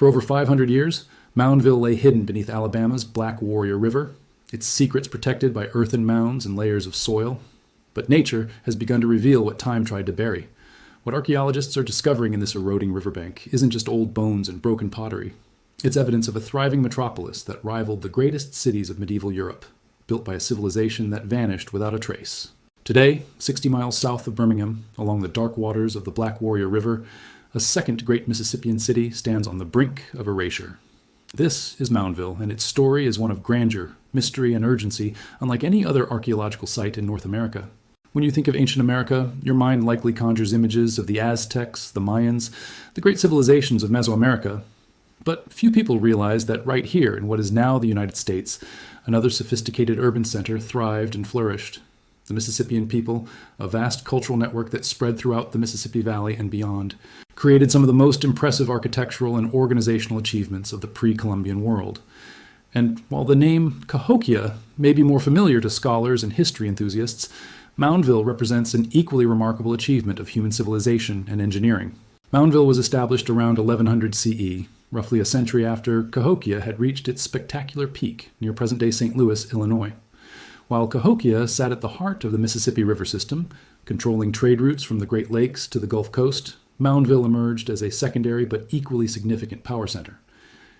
For over 500 years, Moundville lay hidden beneath Alabama's Black Warrior River, its secrets protected by earthen mounds and layers of soil. But nature has begun to reveal what time tried to bury. What archaeologists are discovering in this eroding riverbank isn't just old bones and broken pottery. It's evidence of a thriving metropolis that rivaled the greatest cities of medieval Europe, built by a civilization that vanished without a trace. Today, 60 miles south of Birmingham, along the dark waters of the Black Warrior River, a second great Mississippian city stands on the brink of erasure. This is Moundville, and its story is one of grandeur, mystery, and urgency, unlike any other archaeological site in North America. When you think of ancient America, your mind likely conjures images of the Aztecs, the Mayans, the great civilizations of Mesoamerica. But few people realize that right here, in what is now the United States, another sophisticated urban center thrived and flourished. The Mississippian people, a vast cultural network that spread throughout the Mississippi Valley and beyond, created some of the most impressive architectural and organizational achievements of the pre-Columbian world. And while the name Cahokia may be more familiar to scholars and history enthusiasts, Moundville represents an equally remarkable achievement of human civilization and engineering. Moundville was established around 1100 CE, roughly a century after Cahokia had reached its spectacular peak near present-day St. Louis, Illinois. While Cahokia sat at the heart of the Mississippi River system, controlling trade routes from the Great Lakes to the Gulf Coast, Moundville emerged as a secondary but equally significant power center.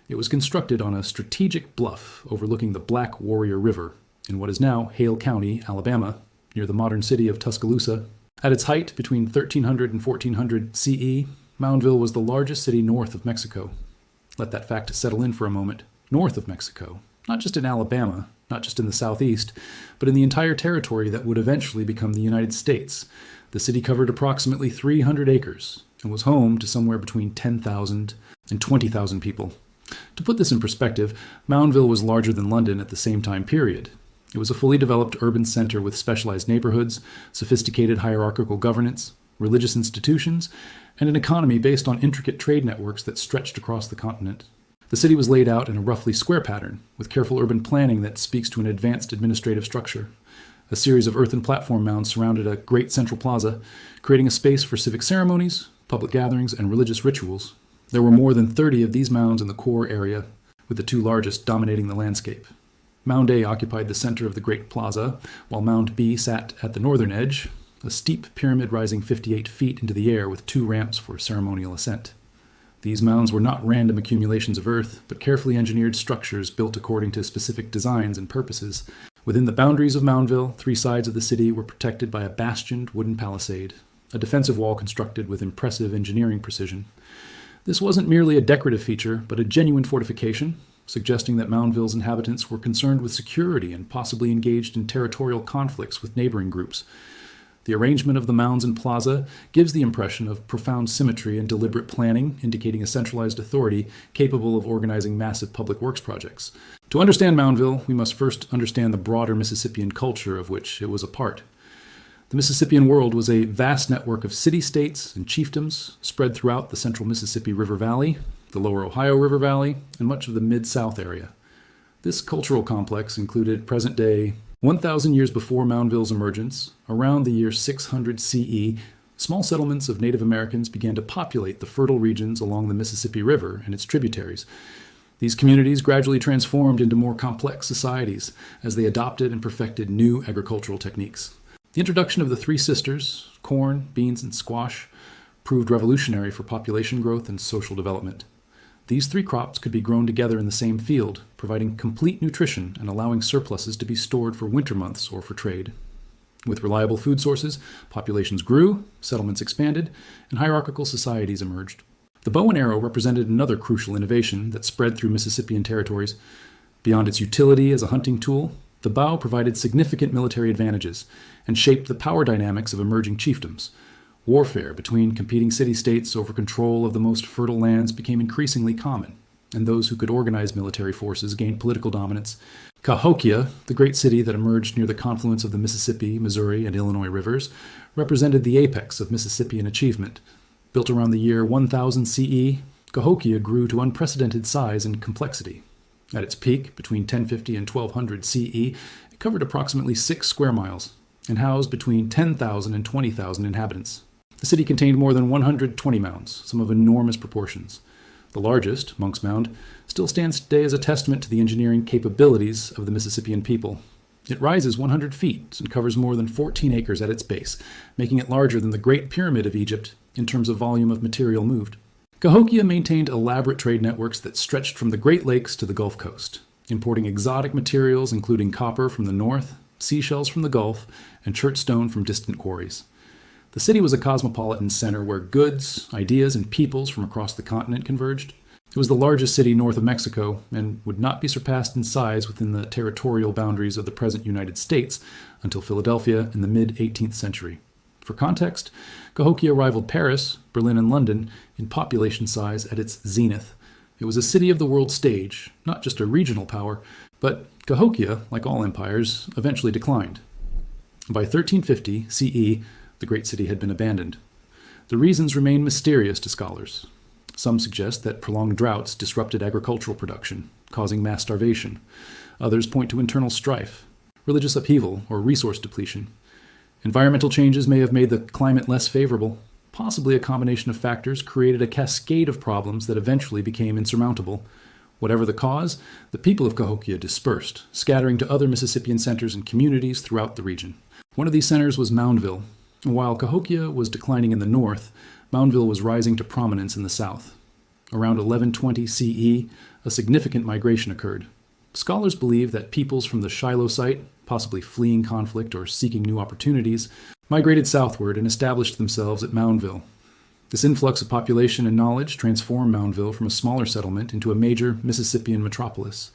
It was constructed on a strategic bluff overlooking the Black Warrior River in what is now Hale County, Alabama, near the modern city of Tuscaloosa. At its height, between 1300 and 1400 CE, Moundville was the largest city north of Mexico. Let that fact settle in for a moment. North of Mexico, not just in Alabama, not just in the southeast, but in the entire territory that would eventually become the United States. The city covered approximately 300 acres and was home to somewhere between 10,000 and 20,000 people. To put this in perspective, Moundville was larger than London at the same time period. It was a fully developed urban center with specialized neighborhoods, sophisticated hierarchical governance, religious institutions, and an economy based on intricate trade networks that stretched across the continent. The city was laid out in a roughly square pattern, with careful urban planning that speaks to an advanced administrative structure. A series of earthen platform mounds surrounded a great central plaza, creating a space for civic ceremonies, public gatherings, and religious rituals. There were more than 30 of these mounds in the core area, with the two largest dominating the landscape. Mound A occupied the center of the great plaza, while Mound B sat at the northern edge, a steep pyramid rising 58 feet into the air with two ramps for ceremonial ascent. These mounds were not random accumulations of earth, but carefully engineered structures built according to specific designs and purposes. Within the boundaries of Moundville, three sides of the city were protected by a bastioned wooden palisade, a defensive wall constructed with impressive engineering precision. This wasn't merely a decorative feature, but a genuine fortification, suggesting that Moundville's inhabitants were concerned with security and possibly engaged in territorial conflicts with neighboring groups. The arrangement of the mounds and plaza gives the impression of profound symmetry and deliberate planning, indicating a centralized authority capable of organizing massive public works projects. To understand Moundville, we must first understand the broader Mississippian culture of which it was a part. The Mississippian world was a vast network of city-states and chiefdoms spread throughout the central Mississippi River Valley, the lower Ohio River Valley, and much of the Mid-South area. This cultural complex included present-day 1,000 years before Moundville's emergence, around the year 600 CE, small settlements of Native Americans began to populate the fertile regions along the Mississippi River and its tributaries. These communities gradually transformed into more complex societies as they adopted and perfected new agricultural techniques. The introduction of the three sisters, corn, beans, and squash, proved revolutionary for population growth and social development. These three crops could be grown together in the same field, providing complete nutrition and allowing surpluses to be stored for winter months or for trade. With reliable food sources, populations grew, settlements expanded, and hierarchical societies emerged. The bow and arrow represented another crucial innovation that spread through Mississippian territories. Beyond its utility as a hunting tool, the bow provided significant military advantages and shaped the power dynamics of emerging chiefdoms. Warfare between competing city-states over control of the most fertile lands became increasingly common, and those who could organize military forces gained political dominance. Cahokia, the great city that emerged near the confluence of the Mississippi, Missouri, and Illinois rivers, represented the apex of Mississippian achievement. Built around the year 1000 CE, Cahokia grew to unprecedented size and complexity. At its peak, between 1050 and 1200 CE, it covered approximately 6 square miles and housed between 10,000 and 20,000 inhabitants. The city contained more than 120 mounds, some of enormous proportions. The largest, Monk's Mound, still stands today as a testament to the engineering capabilities of the Mississippian people. It rises 100 feet and covers more than 14 acres at its base, making it larger than the Great Pyramid of Egypt in terms of volume of material moved. Cahokia maintained elaborate trade networks that stretched from the Great Lakes to the Gulf Coast, importing exotic materials including copper from the north, seashells from the Gulf, and chert stone from distant quarries. The city was a cosmopolitan center where goods, ideas, and peoples from across the continent converged. It was the largest city north of Mexico and would not be surpassed in size within the territorial boundaries of the present United States until Philadelphia in the mid-18th century. For context, Cahokia rivaled Paris, Berlin, and London in population size at its zenith. It was a city of the world stage, not just a regional power, but Cahokia, like all empires, eventually declined. By 1350 CE, the great city had been abandoned. The reasons remain mysterious to scholars. Some suggest that prolonged droughts disrupted agricultural production, causing mass starvation. Others point to internal strife, religious upheaval, or resource depletion. Environmental changes may have made the climate less favorable. Possibly a combination of factors created a cascade of problems that eventually became insurmountable. Whatever the cause, the people of Cahokia dispersed, scattering to other Mississippian centers and communities throughout the region. One of these centers was Moundville. While Cahokia was declining in the north, Moundville was rising to prominence in the south. Around 1120 CE, a significant migration occurred. Scholars believe that peoples from the Shiloh site, possibly fleeing conflict or seeking new opportunities, migrated southward and established themselves at Moundville. This influx of population and knowledge transformed Moundville from a smaller settlement into a major Mississippian metropolis.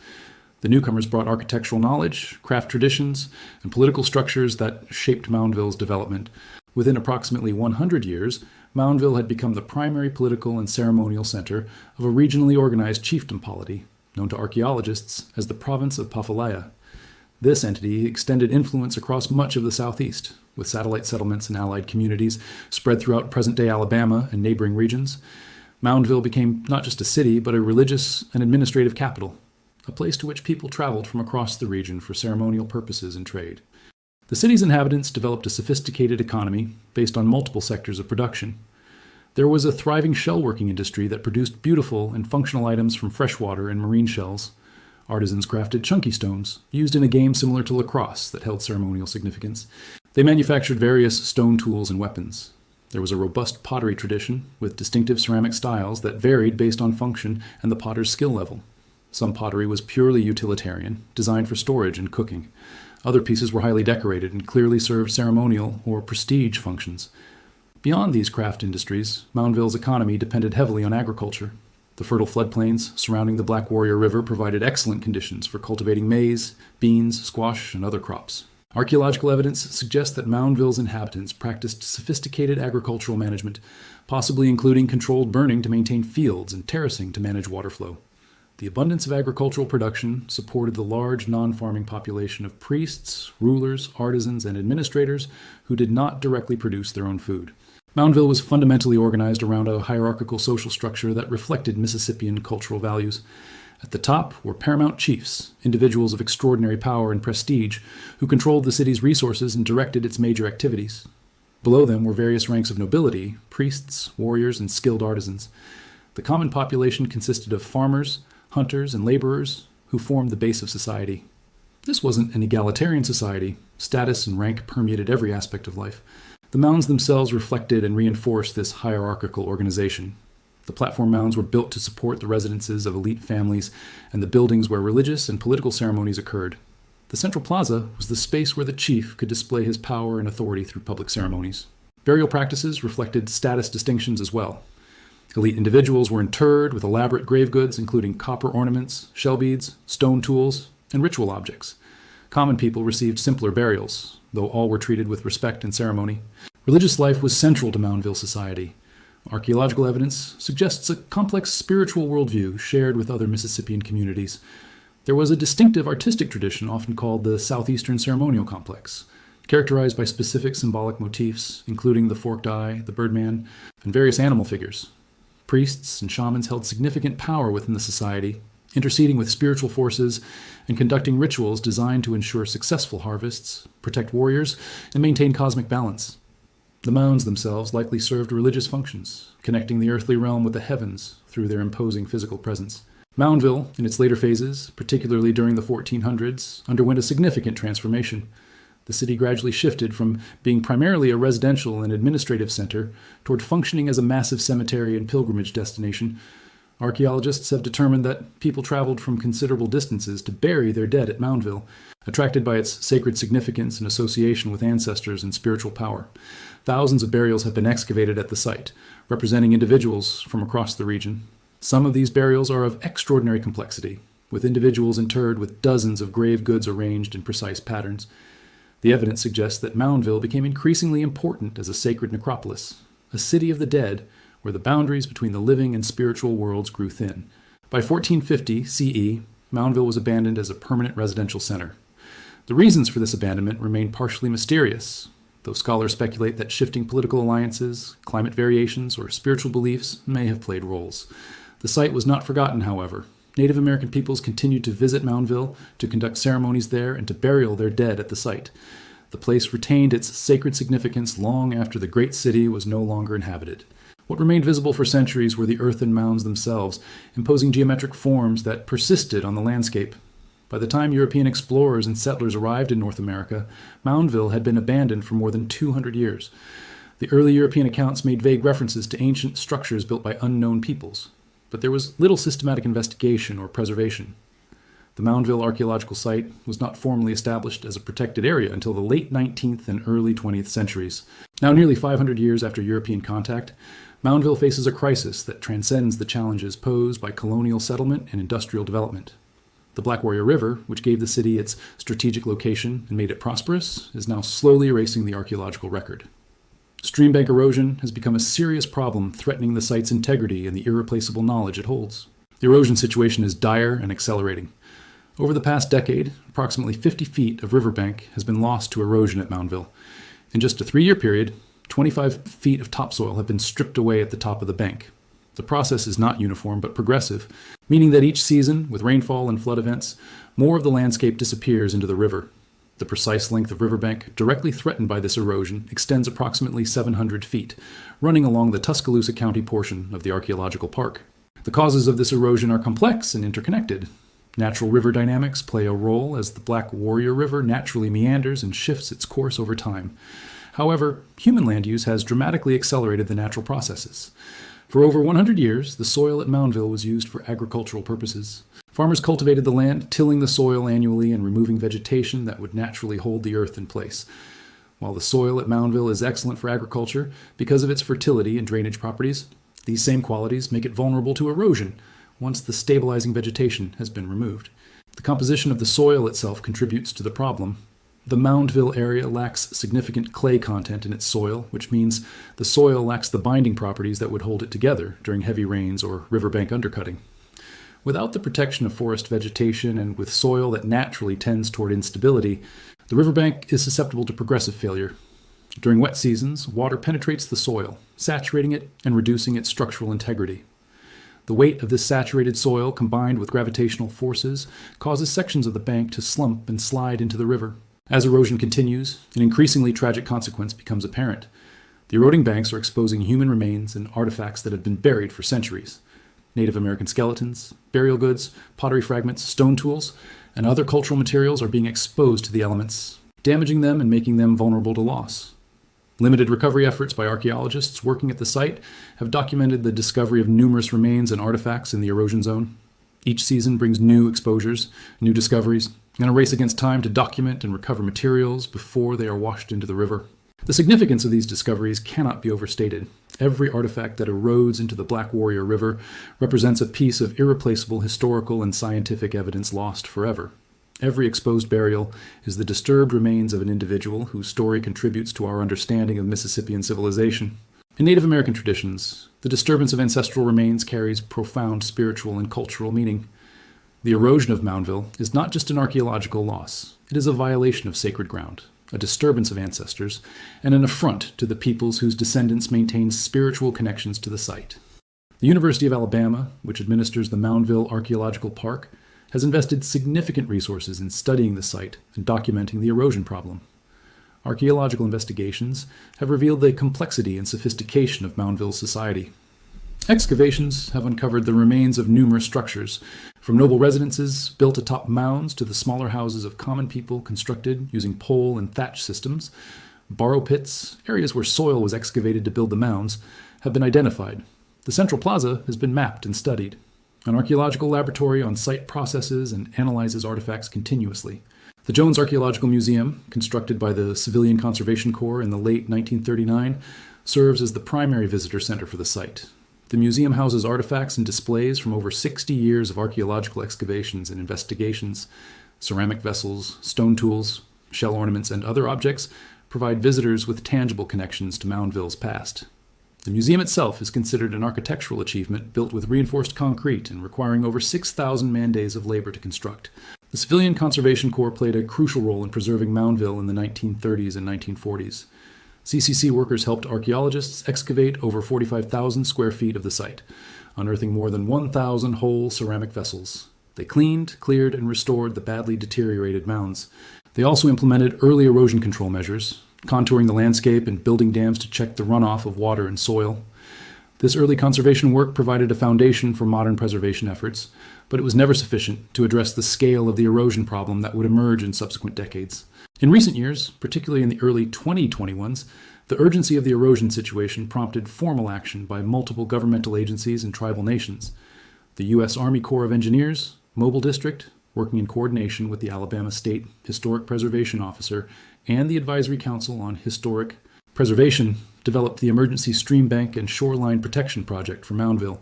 The newcomers brought architectural knowledge, craft traditions, and political structures that shaped Moundville's development. Within approximately 100 years, Moundville had become the primary political and ceremonial center of a regionally organized chiefdom polity, known to archaeologists as the province of Paphalaya. This entity extended influence across much of the southeast, with satellite settlements and allied communities spread throughout present-day Alabama and neighboring regions. Moundville became not just a city, but a religious and administrative capital, a place to which people traveled from across the region for ceremonial purposes and trade. The city's inhabitants developed a sophisticated economy based on multiple sectors of production. There was a thriving shellworking industry that produced beautiful and functional items from freshwater and marine shells. Artisans crafted chunky stones, used in a game similar to lacrosse that held ceremonial significance. They manufactured various stone tools and weapons. There was a robust pottery tradition with distinctive ceramic styles that varied based on function and the potter's skill level. Some pottery was purely utilitarian, designed for storage and cooking. Other pieces were highly decorated and clearly served ceremonial or prestige functions. Beyond these craft industries, Moundville's economy depended heavily on agriculture. The fertile floodplains surrounding the Black Warrior River provided excellent conditions for cultivating maize, beans, squash, and other crops. Archaeological evidence suggests that Moundville's inhabitants practiced sophisticated agricultural management, possibly including controlled burning to maintain fields and terracing to manage water flow. The abundance of agricultural production supported the large non-farming population of priests, rulers, artisans, and administrators who did not directly produce their own food. Moundville was fundamentally organized around a hierarchical social structure that reflected Mississippian cultural values. At the top were paramount chiefs, individuals of extraordinary power and prestige, who controlled the city's resources and directed its major activities. Below them were various ranks of nobility, priests, warriors, and skilled artisans. The common population consisted of farmers, hunters, and laborers who formed the base of society. This wasn't an egalitarian society. Status and rank permeated every aspect of life. The mounds themselves reflected and reinforced this hierarchical organization. The platform mounds were built to support the residences of elite families and the buildings where religious and political ceremonies occurred. The central plaza was the space where the chief could display his power and authority through public ceremonies. Burial practices reflected status distinctions as well. Elite individuals were interred with elaborate grave goods, including copper ornaments, shell beads, stone tools, and ritual objects. Common people received simpler burials, though all were treated with respect and ceremony. Religious life was central to Moundville society. Archaeological evidence suggests a complex spiritual worldview shared with other Mississippian communities. There was a distinctive artistic tradition often called the Southeastern Ceremonial Complex, characterized by specific symbolic motifs, including the forked eye, the birdman, and various animal figures. Priests and shamans held significant power within the society, interceding with spiritual forces and conducting rituals designed to ensure successful harvests, protect warriors, and maintain cosmic balance. The mounds themselves likely served religious functions, connecting the earthly realm with the heavens through their imposing physical presence. Moundville, in its later phases, particularly during the 1400s, underwent a significant transformation. The city gradually shifted from being primarily a residential and administrative center toward functioning as a massive cemetery and pilgrimage destination. Archaeologists have determined that people traveled from considerable distances to bury their dead at Moundville, attracted by its sacred significance and association with ancestors and spiritual power. Thousands of burials have been excavated at the site, representing individuals from across the region. Some of these burials are of extraordinary complexity, with individuals interred with dozens of grave goods arranged in precise patterns. The evidence suggests that Moundville became increasingly important as a sacred necropolis, a city of the dead where the boundaries between the living and spiritual worlds grew thin. By 1450 CE, Moundville was abandoned as a permanent residential center. The reasons for this abandonment remain partially mysterious, though scholars speculate that shifting political alliances, climate variations, or spiritual beliefs may have played roles. The site was not forgotten, however. Native American peoples continued to visit Moundville, to conduct ceremonies there, and to bury their dead at the site. The place retained its sacred significance long after the great city was no longer inhabited. What remained visible for centuries were the earthen mounds themselves, imposing geometric forms that persisted on the landscape. By the time European explorers and settlers arrived in North America, Moundville had been abandoned for more than 200 years. The early European accounts made vague references to ancient structures built by unknown peoples, but there was little systematic investigation or preservation. The Moundville archaeological site was not formally established as a protected area until the late 19th and early 20th centuries. Now, nearly 500 years after European contact, Moundville faces a crisis that transcends the challenges posed by colonial settlement and industrial development. The Black Warrior River, which gave the city its strategic location and made it prosperous, is now slowly erasing the archaeological record. Streambank erosion has become a serious problem, threatening the site's integrity and the irreplaceable knowledge it holds. The erosion situation is dire and accelerating. Over the past decade, approximately 50 feet of riverbank has been lost to erosion at Moundville. In just a 3-year period, 25 feet of topsoil have been stripped away at the top of the bank. The process is not uniform but progressive, meaning that each season, with rainfall and flood events, more of the landscape disappears into the river. The precise length of riverbank, directly threatened by this erosion, extends approximately 700 feet, running along the Tuscaloosa County portion of the archaeological park. The causes of this erosion are complex and interconnected. Natural river dynamics play a role as the Black Warrior River naturally meanders and shifts its course over time. However, human land use has dramatically accelerated the natural processes. For over 100 years, the soil at Moundville was used for agricultural purposes. Farmers cultivated the land, tilling the soil annually and removing vegetation that would naturally hold the earth in place. While the soil at Moundville is excellent for agriculture because of its fertility and drainage properties, these same qualities make it vulnerable to erosion once the stabilizing vegetation has been removed. The composition of the soil itself contributes to the problem. The Moundville area lacks significant clay content in its soil, which means the soil lacks the binding properties that would hold it together during heavy rains or riverbank undercutting. Without the protection of forest vegetation and with soil that naturally tends toward instability, the riverbank is susceptible to progressive failure. During wet seasons, water penetrates the soil, saturating it and reducing its structural integrity. The weight of this saturated soil, combined with gravitational forces, causes sections of the bank to slump and slide into the river. As erosion continues, an increasingly tragic consequence becomes apparent. The eroding banks are exposing human remains and artifacts that have been buried for centuries. Native American skeletons, burial goods, pottery fragments, stone tools, and other cultural materials are being exposed to the elements, damaging them and making them vulnerable to loss. Limited recovery efforts by archaeologists working at the site have documented the discovery of numerous remains and artifacts in the erosion zone. Each season brings new exposures, new discoveries, and a race against time to document and recover materials before they are washed into the river. The significance of these discoveries cannot be overstated. Every artifact that erodes into the Black Warrior River represents a piece of irreplaceable historical and scientific evidence lost forever. Every exposed burial is the disturbed remains of an individual whose story contributes to our understanding of Mississippian civilization. In Native American traditions, the disturbance of ancestral remains carries profound spiritual and cultural meaning. The erosion of Moundville is not just an archaeological loss. It is a violation of sacred ground, a disturbance of ancestors, and an affront to the peoples whose descendants maintain spiritual connections to the site. The University of Alabama, which administers the Moundville Archaeological Park, has invested significant resources in studying the site and documenting the erosion problem. Archaeological investigations have revealed the complexity and sophistication of Moundville's society. Excavations have uncovered the remains of numerous structures, from noble residences built atop mounds to the smaller houses of common people constructed using pole and thatch systems. Borrow pits, areas where soil was excavated to build the mounds, have been identified. The central plaza has been mapped and studied. An archaeological laboratory on site processes and analyzes artifacts continuously. The Jones Archaeological Museum, constructed by the Civilian Conservation Corps in the late 1939, serves as the primary visitor center for the site. The museum houses artifacts and displays from over 60 years of archaeological excavations and investigations. Ceramic vessels, stone tools, shell ornaments, and other objects provide visitors with tangible connections to Moundville's past. The museum itself is considered an architectural achievement built with reinforced concrete and requiring over 6,000 man-days of labor to construct. The Civilian Conservation Corps played a crucial role in preserving Moundville in the 1930s and 1940s. CCC workers helped archaeologists excavate over 45,000 square feet of the site, unearthing more than 1,000 whole ceramic vessels. They cleaned, cleared, and restored the badly deteriorated mounds. They also implemented early erosion control measures, contouring the landscape and building dams to check the runoff of water and soil. This early conservation work provided a foundation for modern preservation efforts, but it was never sufficient to address the scale of the erosion problem that would emerge in subsequent decades. In recent years, particularly in the early 2021s, the urgency of the erosion situation prompted formal action by multiple governmental agencies and tribal nations. The U.S. Army Corps of Engineers, Mobile District, working in coordination with the Alabama State Historic Preservation Officer and the Advisory Council on Historic Preservation, developed the Emergency Stream Bank and Shoreline Protection Project for Moundville.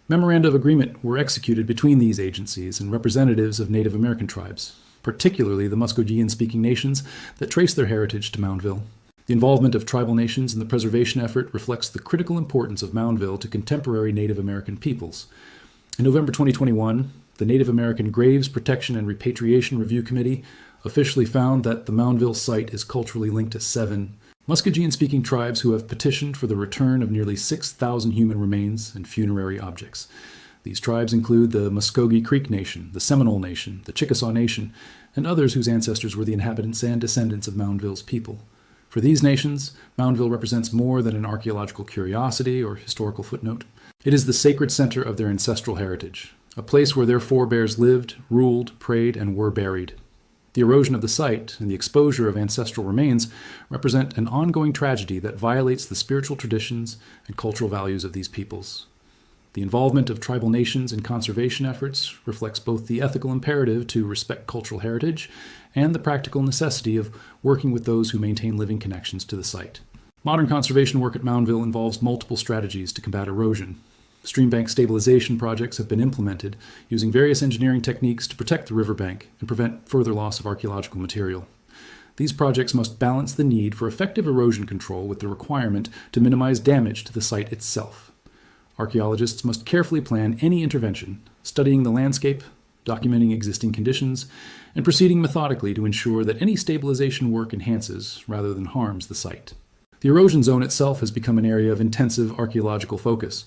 Memoranda of agreement were executed between these agencies and representatives of Native American tribes, particularly the Muskogean-speaking nations that trace their heritage to Moundville. The involvement of tribal nations in the preservation effort reflects the critical importance of Moundville to contemporary Native American peoples. In November 2021, the Native American Graves Protection and Repatriation Review Committee officially found that the Moundville site is culturally linked to 7 Muskogean-speaking tribes who have petitioned for the return of nearly 6,000 human remains and funerary objects. These tribes include the Muskogee Creek Nation, the Seminole Nation, the Chickasaw Nation, and others whose ancestors were the inhabitants and descendants of Moundville's people. For these nations, Moundville represents more than an archaeological curiosity or historical footnote. It is the sacred center of their ancestral heritage, a place where their forebears lived, ruled, prayed, and were buried. The erosion of the site and the exposure of ancestral remains represent an ongoing tragedy that violates the spiritual traditions and cultural values of these peoples. The involvement of tribal nations in conservation efforts reflects both the ethical imperative to respect cultural heritage and the practical necessity of working with those who maintain living connections to the site. Modern conservation work at Moundville involves multiple strategies to combat erosion. Streambank stabilization projects have been implemented using various engineering techniques to protect the riverbank and prevent further loss of archaeological material. These projects must balance the need for effective erosion control with the requirement to minimize damage to the site itself. Archaeologists must carefully plan any intervention, studying the landscape, documenting existing conditions, and proceeding methodically to ensure that any stabilization work enhances rather than harms the site. The erosion zone itself has become an area of intensive archaeological focus.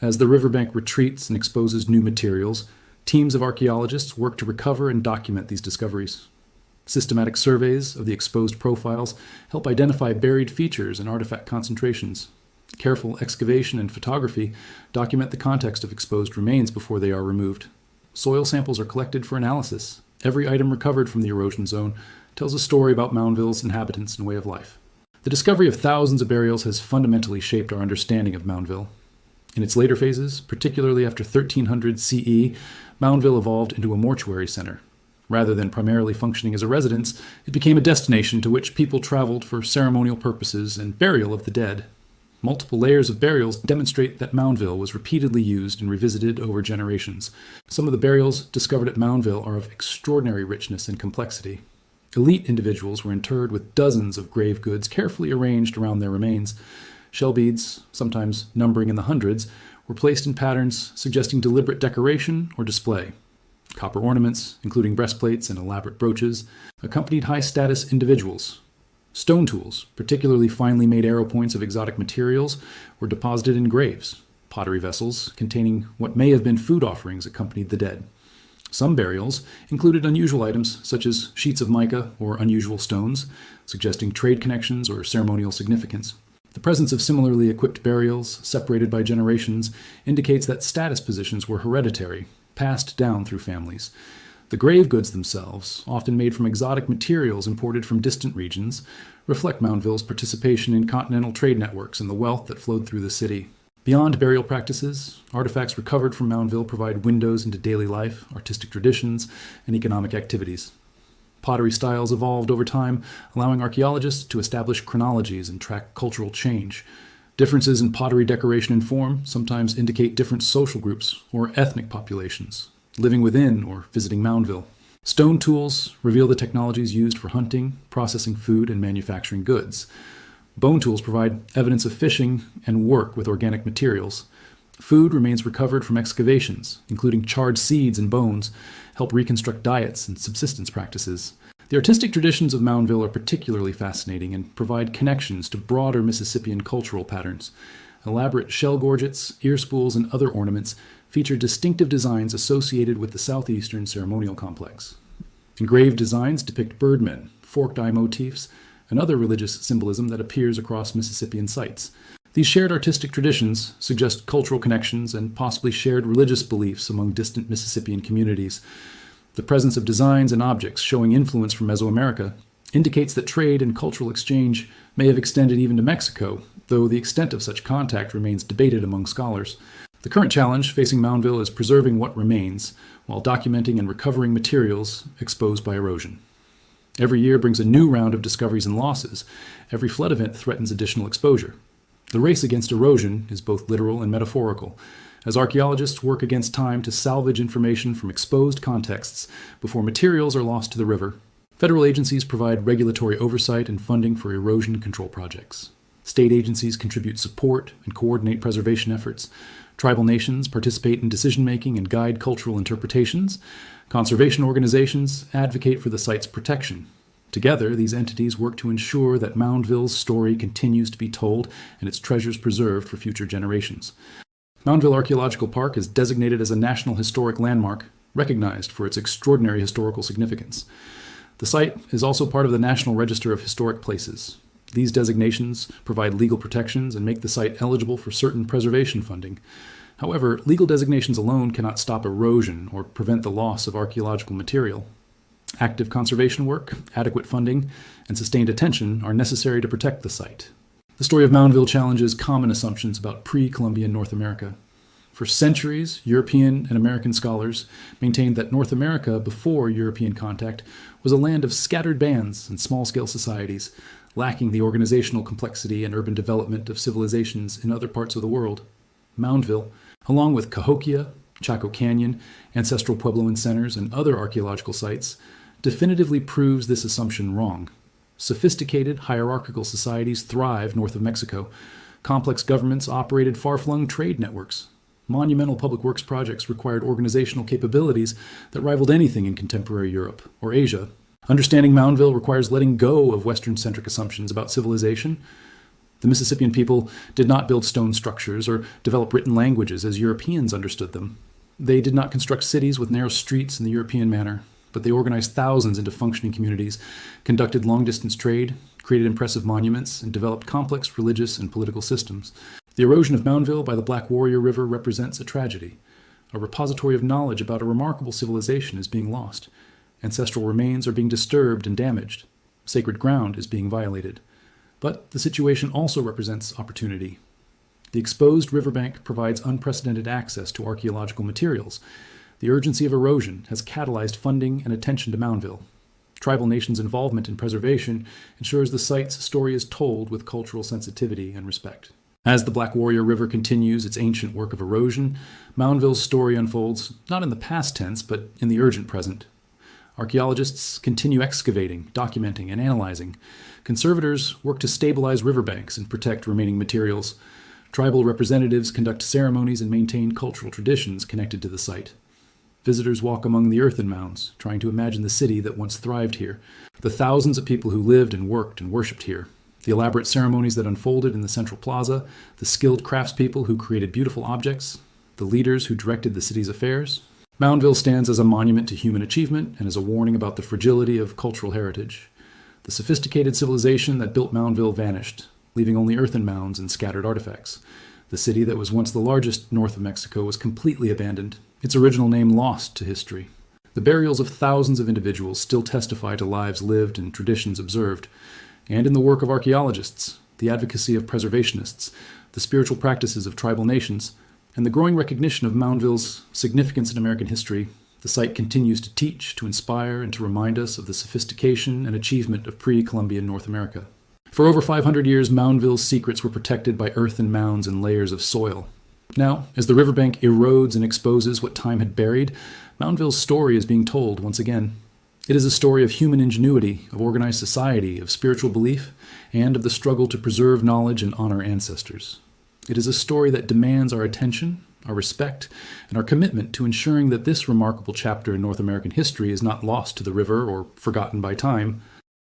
As the riverbank retreats and exposes new materials, teams of archaeologists work to recover and document these discoveries. Systematic surveys of the exposed profiles help identify buried features and artifact concentrations. Careful excavation and photography document the context of exposed remains before they are removed. Soil samples are collected for analysis. Every item recovered from the erosion zone tells a story about Moundville's inhabitants and way of life. The discovery of thousands of burials has fundamentally shaped our understanding of Moundville. In its later phases, particularly after 1300 CE, Moundville evolved into a mortuary center. Rather than primarily functioning as a residence, it became a destination to which people traveled for ceremonial purposes and burial of the dead. Multiple layers of burials demonstrate that Moundville was repeatedly used and revisited over generations. Some of the burials discovered at Moundville are of extraordinary richness and complexity. Elite individuals were interred with dozens of grave goods carefully arranged around their remains. Shell beads, sometimes numbering in the hundreds, were placed in patterns suggesting deliberate decoration or display. Copper ornaments, including breastplates and elaborate brooches, accompanied high-status individuals. Stone tools, particularly finely made arrow points of exotic materials, were deposited in graves. Pottery vessels containing what may have been food offerings accompanied the dead. Some burials included unusual items such as sheets of mica or unusual stones, suggesting trade connections or ceremonial significance. The presence of similarly equipped burials, separated by generations, indicates that status positions were hereditary, passed down through families. The grave goods themselves, often made from exotic materials imported from distant regions, reflect Moundville's participation in continental trade networks and the wealth that flowed through the city. Beyond burial practices, artifacts recovered from Moundville provide windows into daily life, artistic traditions, and economic activities. Pottery styles evolved over time, allowing archaeologists to establish chronologies and track cultural change. Differences in pottery decoration and form sometimes indicate different social groups or ethnic populations, living within or visiting Moundville. Stone tools reveal the technologies used for hunting, processing food, and manufacturing goods. Bone tools provide evidence of fishing and work with organic materials. Food remains recovered from excavations, including charred seeds and bones, help reconstruct diets and subsistence practices. The artistic traditions of Moundville are particularly fascinating and provide connections to broader Mississippian cultural patterns. Elaborate shell gorgets, ear spools, and other ornaments feature distinctive designs associated with the southeastern ceremonial complex. Engraved designs depict birdmen, forked eye motifs, and other religious symbolism that appears across Mississippian sites. These shared artistic traditions suggest cultural connections and possibly shared religious beliefs among distant Mississippian communities. The presence of designs and objects showing influence from Mesoamerica indicates that trade and cultural exchange may have extended even to Mexico, though the extent of such contact remains debated among scholars. The current challenge facing Moundville is preserving what remains, while documenting and recovering materials exposed by erosion. Every year brings a new round of discoveries and losses. Every flood event threatens additional exposure. The race against erosion is both literal and metaphorical, as archaeologists work against time to salvage information from exposed contexts before materials are lost to the river. Federal agencies provide regulatory oversight and funding for erosion control projects. State agencies contribute support and coordinate preservation efforts. Tribal nations participate in decision-making and guide cultural interpretations. Conservation organizations advocate for the site's protection. Together, these entities work to ensure that Moundville's story continues to be told and its treasures preserved for future generations. Moundville Archaeological Park is designated as a National Historic Landmark, recognized for its extraordinary historical significance. The site is also part of the National Register of Historic Places. These designations provide legal protections and make the site eligible for certain preservation funding. However, legal designations alone cannot stop erosion or prevent the loss of archaeological material. Active conservation work, adequate funding, and sustained attention are necessary to protect the site. The story of Moundville challenges common assumptions about pre-Columbian North America. For centuries, European and American scholars maintained that North America before European contact was a land of scattered bands and small-scale societies, lacking the organizational complexity and urban development of civilizations in other parts of the world. Moundville, along with Cahokia, Chaco Canyon, ancestral Puebloan centers, and other archaeological sites, definitively proves this assumption wrong. Sophisticated, hierarchical societies thrive north of Mexico. Complex governments operated far-flung trade networks. Monumental public works projects required organizational capabilities that rivaled anything in contemporary Europe or Asia. Understanding Moundville requires letting go of Western-centric assumptions about civilization. The Mississippian people did not build stone structures or develop written languages as Europeans understood them. They did not construct cities with narrow streets in the European manner, but they organized thousands into functioning communities, conducted long-distance trade, created impressive monuments, and developed complex religious and political systems. The erosion of Moundville by the Black Warrior River represents a tragedy. A repository of knowledge about a remarkable civilization is being lost. Ancestral remains are being disturbed and damaged. Sacred ground is being violated. But the situation also represents opportunity. The exposed riverbank provides unprecedented access to archaeological materials. The urgency of erosion has catalyzed funding and attention to Moundville. Tribal nations' involvement in preservation ensures the site's story is told with cultural sensitivity and respect. As the Black Warrior River continues its ancient work of erosion, Moundville's story unfolds not in the past tense, but in the urgent present. Archaeologists continue excavating, documenting, and analyzing. Conservators work to stabilize riverbanks and protect remaining materials. Tribal representatives conduct ceremonies and maintain cultural traditions connected to the site. Visitors walk among the earthen mounds, trying to imagine the city that once thrived here, the thousands of people who lived and worked and worshipped here, the elaborate ceremonies that unfolded in the central plaza, the skilled craftspeople who created beautiful objects, the leaders who directed the city's affairs. Moundville stands as a monument to human achievement and as a warning about the fragility of cultural heritage. The sophisticated civilization that built Moundville vanished, leaving only earthen mounds and scattered artifacts. The city that was once the largest north of Mexico was completely abandoned, its original name lost to history. The burials of thousands of individuals still testify to lives lived and traditions observed. And in the work of archaeologists, the advocacy of preservationists, the spiritual practices of tribal nations, and the growing recognition of Moundville's significance in American history, the site continues to teach, to inspire, and to remind us of the sophistication and achievement of pre-Columbian North America. For over 500 years, Moundville's secrets were protected by earthen mounds and layers of soil. Now, as the riverbank erodes and exposes what time had buried, Moundville's story is being told once again. It is a story of human ingenuity, of organized society, of spiritual belief, and of the struggle to preserve knowledge and honor ancestors. It is a story that demands our attention, our respect, and our commitment to ensuring that this remarkable chapter in North American history is not lost to the river or forgotten by time,